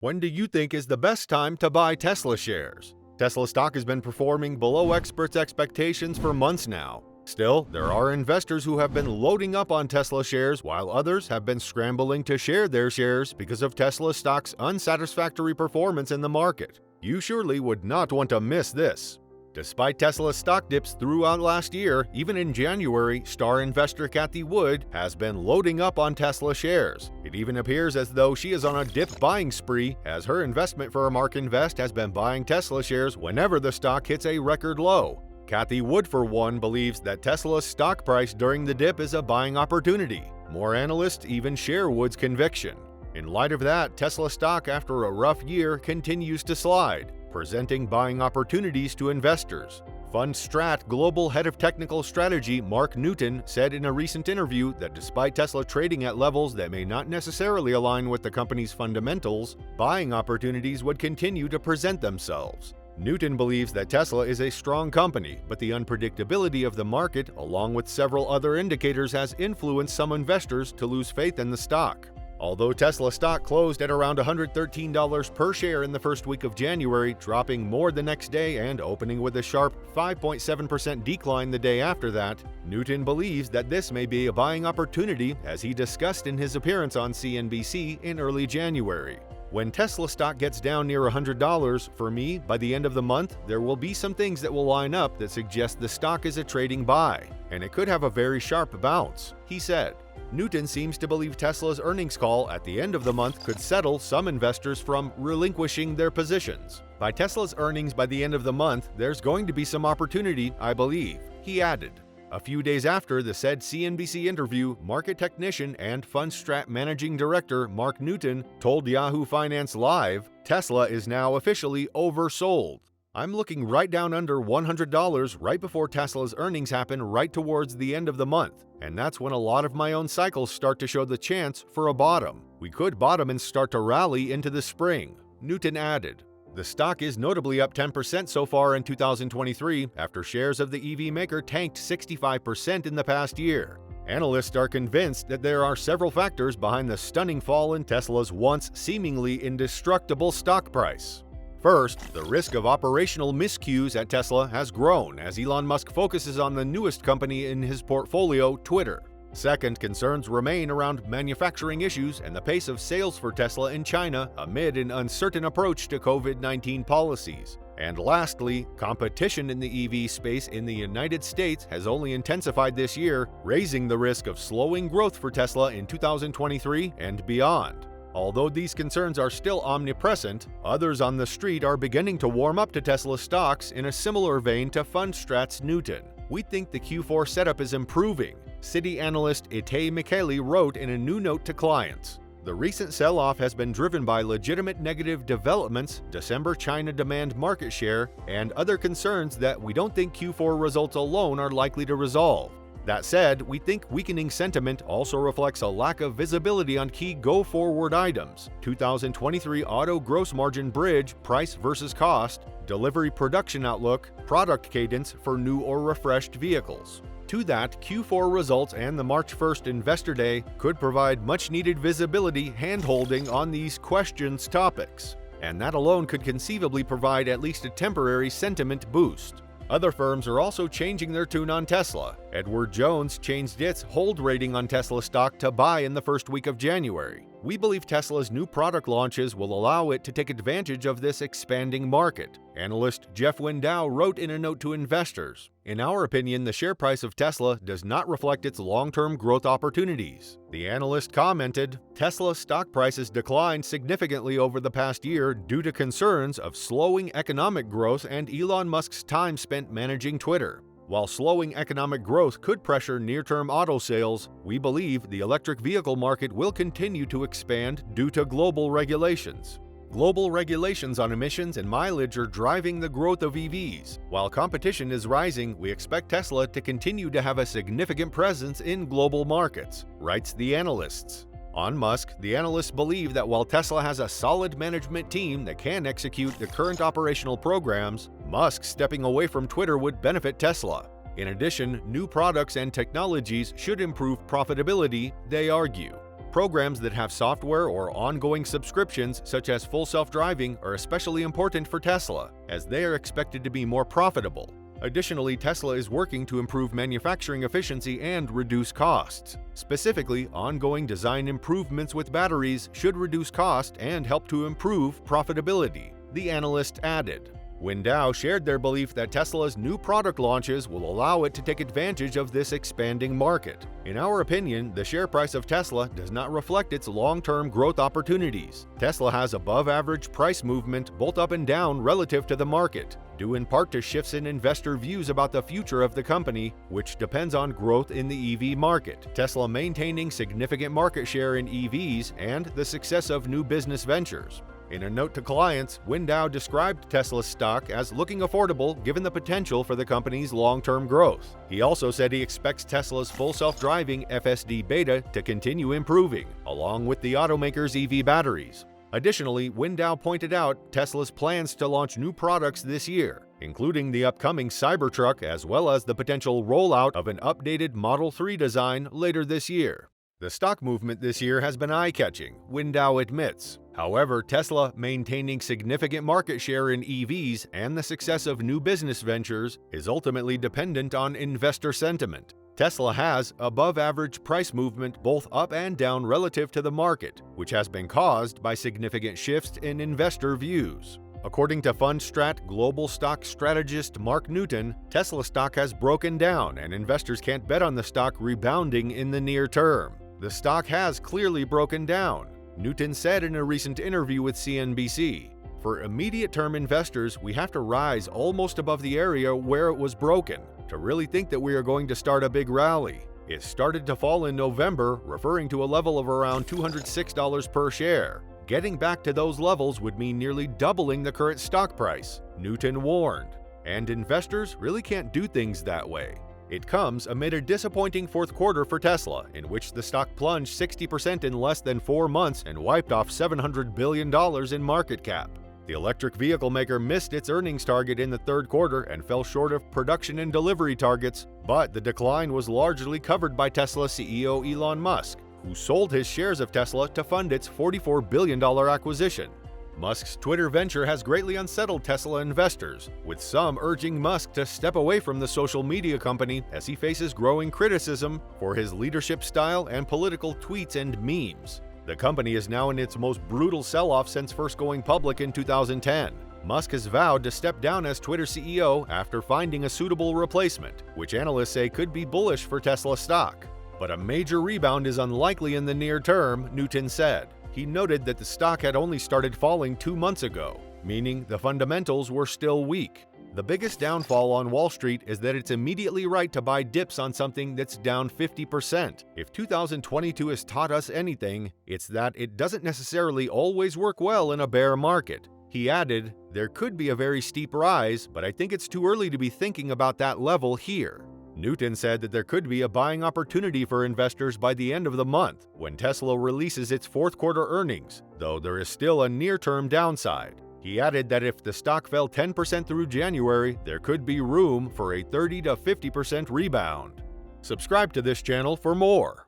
When do you think is the best time to buy Tesla shares? Tesla stock has been performing below experts' expectations for months now. Still, there are investors who have been loading up on Tesla shares while others have been scrambling to share their shares because of Tesla stock's unsatisfactory performance in the market. You surely would not want to miss this. Despite Tesla's stock dips throughout last year, even in January, star investor Cathie Wood has been loading up on Tesla shares. It even appears as though she is on a dip buying spree, as her investment firm ARK Invest has been buying Tesla shares whenever the stock hits a record low. Cathie Wood, for one, believes that Tesla's stock price during the dip is a buying opportunity. More analysts even share Wood's conviction. In light of that, Tesla stock after a rough year continues to slide, presenting buying opportunities to investors. FundStrat Global Head of Technical Strategy Mark Newton said in a recent interview that despite Tesla trading at levels that may not necessarily align with the company's fundamentals, buying opportunities would continue to present themselves. Newton believes that Tesla is a strong company, but the unpredictability of the market, along with several other indicators, has influenced some investors to lose faith in the stock. Although Tesla stock closed at around $113 per share in the first week of January, dropping more the next day and opening with a sharp 5.7% decline the day after that, Newton believes that this may be a buying opportunity, as he discussed in his appearance on CNBC in early January. When Tesla stock gets down near $100, for me, by the end of the month, there will be some things that will line up that suggest the stock is a trading buy, and it could have a very sharp bounce, he said. Newton seems to believe Tesla's earnings call at the end of the month could settle some investors from relinquishing their positions. By Tesla's earnings by the end of the month, there's going to be some opportunity, I believe, he added. A few days after the said CNBC interview, market technician and FundStrat managing director Mark Newton told Yahoo Finance Live, Tesla is now officially oversold. I'm looking right down under $100 right before Tesla's earnings happen right towards the end of the month, and that's when a lot of my own cycles start to show the chance for a bottom. We could bottom and start to rally into the spring, Newton added. The stock is notably up 10% so far in 2023 after shares of the EV maker tanked 65% in the past year. Analysts are convinced that there are several factors behind the stunning fall in Tesla's once seemingly indestructible stock price. First, the risk of operational miscues at Tesla has grown as Elon Musk focuses on the newest company in his portfolio, Twitter. Second, concerns remain around manufacturing issues and the pace of sales for Tesla in China amid an uncertain approach to COVID-19 policies. And lastly, competition in the EV space in the United States has only intensified this year, raising the risk of slowing growth for Tesla in 2023 and beyond. Although these concerns are still omnipresent, others on the street are beginning to warm up to Tesla stocks in a similar vein to FundStrat's Newton. We think the Q4 setup is improving, Citi analyst Itay Micheli wrote in a new note to clients. The recent sell-off has been driven by legitimate negative developments, December China demand market share, and other concerns that we don't think Q4 results alone are likely to resolve. That said, we think weakening sentiment also reflects a lack of visibility on key go-forward items: 2023 auto gross margin bridge, price versus cost, delivery production outlook, product cadence for new or refreshed vehicles. To that, Q4 results and the March 1st Investor Day could provide much-needed visibility hand-holding on these questions topics, and that alone could conceivably provide at least a temporary sentiment boost. Other firms are also changing their tune on Tesla. Edward Jones changed its hold rating on Tesla stock to buy in the first week of January. We believe Tesla's new product launches will allow it to take advantage of this expanding market. Analyst Jeff Window wrote in a note to investors, "In our opinion, the share price of Tesla does not reflect its long-term growth opportunities." The analyst commented, Tesla stock prices declined significantly over the past year due to concerns of slowing economic growth and Elon Musk's time spent managing Twitter. While slowing economic growth could pressure near-term auto sales, we believe the electric vehicle market will continue to expand due to global regulations. Global regulations on emissions and mileage are driving the growth of EVs. While competition is rising, we expect Tesla to continue to have a significant presence in global markets, writes the analysts. On Musk, the analysts believe that while Tesla has a solid management team that can execute the current operational programs, Musk stepping away from Twitter would benefit Tesla. In addition, new products and technologies should improve profitability, they argue. Programs that have software or ongoing subscriptions, such as full self-driving, are especially important for Tesla, as they are expected to be more profitable. Additionally, Tesla is working to improve manufacturing efficiency and reduce costs. Specifically, ongoing design improvements with batteries should reduce cost and help to improve profitability, the analyst added. Window shared their belief that Tesla's new product launches will allow it to take advantage of this expanding market. In our opinion, the share price of Tesla does not reflect its long-term growth opportunities. Tesla has above-average price movement both up and down relative to the market, due in part to shifts in investor views about the future of the company, which depends on growth in the EV market, Tesla maintaining significant market share in EVs, and the success of new business ventures. In a note to clients, Window described Tesla's stock as looking affordable given the potential for the company's long-term growth. He also said he expects Tesla's full self-driving FSD beta to continue improving, along with the automaker's EV batteries. Additionally, Window pointed out Tesla's plans to launch new products this year, including the upcoming Cybertruck as well as the potential rollout of an updated Model 3 design later this year. The stock movement this year has been eye-catching, Window admits. However, Tesla maintaining significant market share in EVs and the success of new business ventures is ultimately dependent on investor sentiment. Tesla has above-average price movement both up and down relative to the market, which has been caused by significant shifts in investor views. According to FundStrat global stock strategist Mark Newton, Tesla stock has broken down and investors can't bet on the stock rebounding in the near term. The stock has clearly broken down, Newton said in a recent interview with CNBC. For immediate-term investors, we have to rise almost above the area where it was broken to really think that we are going to start a big rally. It started to fall in November, referring to a level of around $206 per share. Getting back to those levels would mean nearly doubling the current stock price, Newton warned. And investors really can't do things that way. It comes amid a disappointing fourth quarter for Tesla, in which the stock plunged 60% in less than 4 months and wiped off $700 billion in market cap. The electric vehicle maker missed its earnings target in the third quarter and fell short of production and delivery targets, but the decline was largely covered by Tesla CEO Elon Musk, who sold his shares of Tesla to fund its $44 billion acquisition. Musk's Twitter venture has greatly unsettled Tesla investors, with some urging Musk to step away from the social media company as he faces growing criticism for his leadership style and political tweets and memes. The company is now in its most brutal sell-off since first going public in 2010. Musk has vowed to step down as Twitter CEO after finding a suitable replacement, which analysts say could be bullish for Tesla stock. But a major rebound is unlikely in the near term, Newton said. He noted that the stock had only started falling 2 months ago, meaning the fundamentals were still weak. The biggest downfall on Wall Street is that it's immediately right to buy dips on something that's down 50%. If 2022 has taught us anything, it's that it doesn't necessarily always work well in a bear market. He added, "There could be a very steep rise, but I think it's too early to be thinking about that level here." Newton said that there could be a buying opportunity for investors by the end of the month, when Tesla releases its fourth quarter earnings, though there is still a near-term downside. He added that if the stock fell 10% through January, there could be room for a 30 to 50% rebound. Subscribe to this channel for more.